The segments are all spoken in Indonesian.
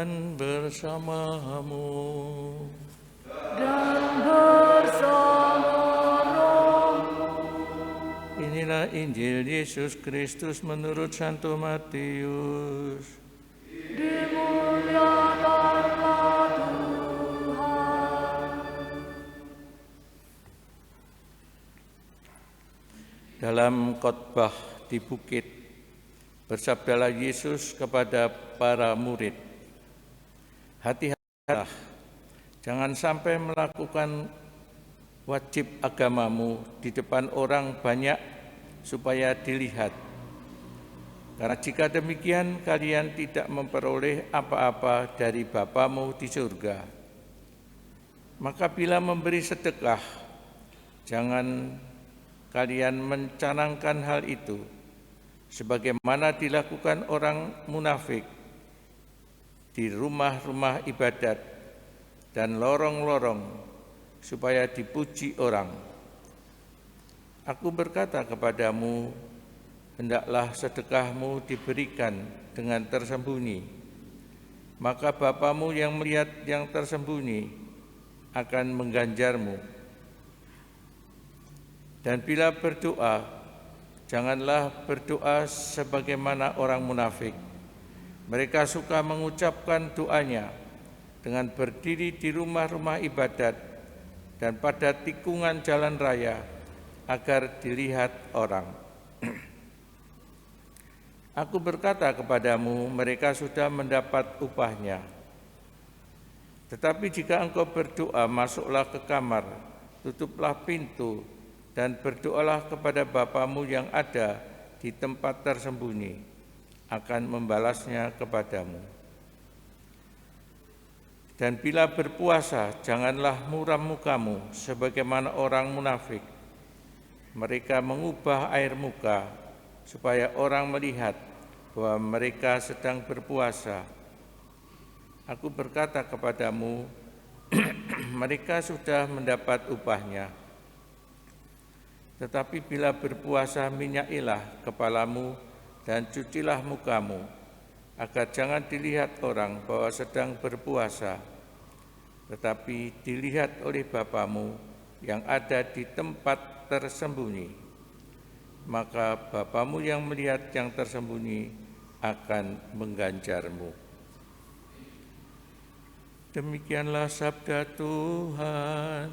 Tuhan bersamamu. Dan bersama rohmu. Inilah Injil Yesus Kristus menurut Santo Matius. Dimuliakanlah Tuhan. Dalam khotbah di bukit, bersabdalah Yesus kepada para murid, "Hati-hatilah, jangan sampai melakukan wajib agamamu di depan orang banyak supaya dilihat. Karena jika demikian, kalian tidak memperoleh apa-apa dari Bapamu di surga. Maka bila memberi sedekah, jangan kalian mencanangkan hal itu, sebagaimana dilakukan orang munafik di rumah-rumah ibadat dan lorong-lorong, supaya dipuji orang. Aku berkata kepadamu, hendaklah sedekahmu diberikan dengan tersembunyi, maka Bapamu yang melihat yang tersembunyi akan mengganjarmu. Dan bila berdoa, janganlah berdoa sebagaimana orang munafik. Mereka suka mengucapkan doanya dengan berdiri di rumah-rumah ibadat dan pada tikungan jalan raya agar dilihat orang. Aku berkata kepadamu, mereka sudah mendapat upahnya. Tetapi jika engkau berdoa, masuklah ke kamar, tutuplah pintu, dan berdoalah kepada Bapamu yang ada di tempat tersembunyi, akan membalasnya kepadamu. Dan bila berpuasa, janganlah muram mukamu sebagaimana orang munafik. Mereka mengubah air muka supaya orang melihat bahwa mereka sedang berpuasa. Aku berkata kepadamu, mereka sudah mendapat upahnya. Tetapi bila berpuasa, minyakilah kepalamu dan cucilah mukamu, agar jangan dilihat orang bahwa sedang berpuasa, tetapi dilihat oleh Bapamu yang ada di tempat tersembunyi. Maka Bapamu yang melihat yang tersembunyi akan mengganjarmu." Demikianlah sabda Tuhan.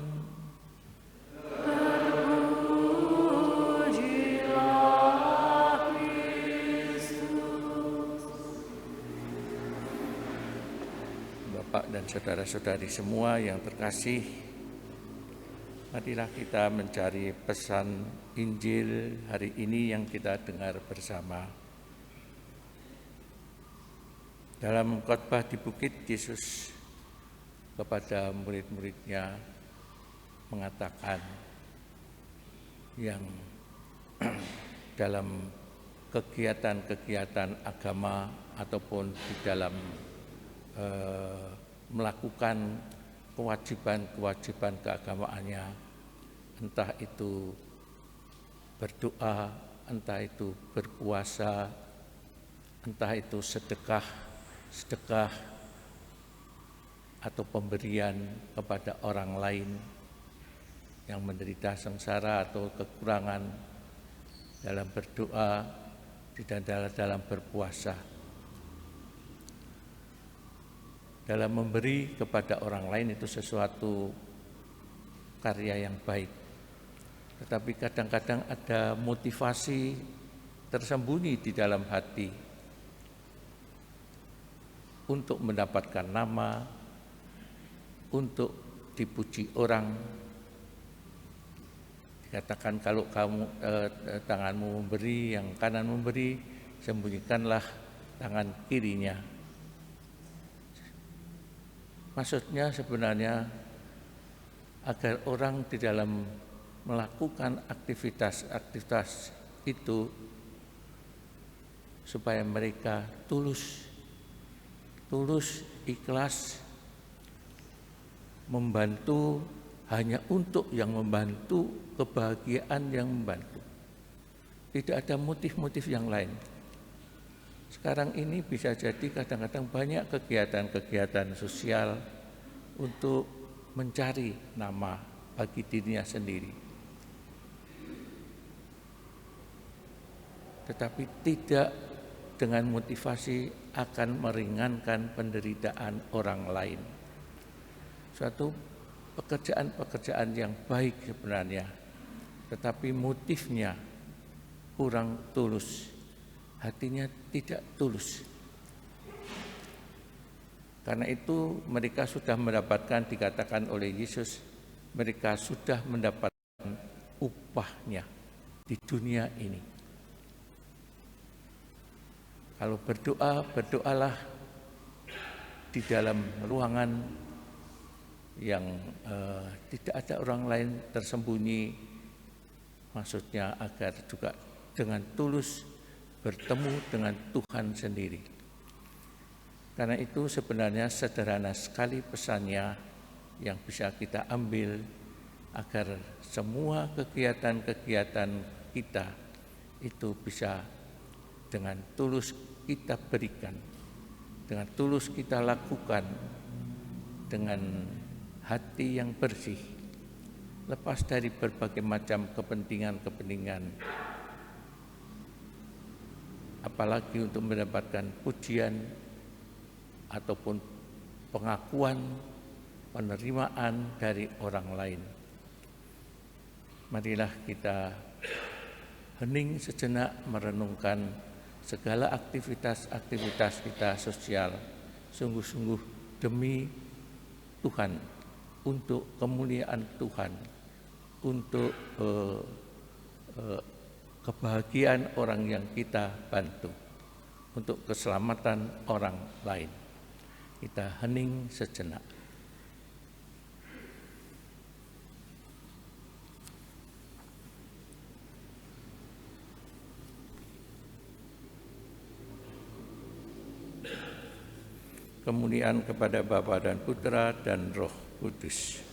Bapak dan saudara-saudari semua yang terkasih, marilah kita mencari pesan Injil hari ini yang kita dengar bersama. Dalam khotbah di bukit, Yesus kepada murid-muridnya mengatakan yang dalam kegiatan-kegiatan agama ataupun di dalam melakukan kewajiban-kewajiban keagamaannya, entah itu berdoa, entah itu berpuasa, entah itu sedekah atau pemberian kepada orang lain yang menderita sengsara atau kekurangan, dalam berdoa, dalam berpuasa, dalam memberi kepada orang lain itu sesuatu karya yang baik. Tetapi kadang-kadang ada motivasi tersembunyi di dalam hati untuk mendapatkan nama, untuk dipuji orang. Dikatakan kalau kamu tanganmu memberi, yang kanan memberi, sembunyikanlah tangan kirinya. Maksudnya sebenarnya agar orang di dalam melakukan aktivitas itu supaya mereka tulus, ikhlas, membantu hanya untuk yang membantu, kebahagiaan yang membantu. Tidak ada motif-motif yang lain. Sekarang ini bisa jadi kadang-kadang banyak kegiatan-kegiatan sosial untuk mencari nama bagi dirinya sendiri. Tetapi tidak dengan motivasi akan meringankan penderitaan orang lain. Suatu pekerjaan-pekerjaan yang baik sebenarnya, tetapi motifnya kurang tulus, hatinya tidak tulus. Karena itu mereka sudah mendapatkan, dikatakan oleh Yesus, mereka sudah mendapatkan upahnya di dunia ini. Kalau berdoa, berdoalah di dalam ruangan yang tidak ada orang lain tersembunyi, maksudnya agar juga dengan tulus bertemu dengan Tuhan sendiri. Karena itu sebenarnya sederhana sekali pesannya yang bisa kita ambil agar semua kegiatan-kegiatan kita itu bisa dengan tulus kita berikan, dengan tulus kita lakukan, dengan hati yang bersih, lepas dari berbagai macam kepentingan-kepentingan, apalagi untuk mendapatkan pujian ataupun pengakuan, penerimaan dari orang lain. Marilah kita hening sejenak merenungkan segala aktivitas-aktivitas kita sosial sungguh-sungguh demi Tuhan, untuk kemuliaan Tuhan, untuk kebahagiaan orang yang kita bantu, untuk keselamatan orang lain. Kita hening sejenak. Kemuliaan kepada Bapa dan Putra dan Roh Kudus.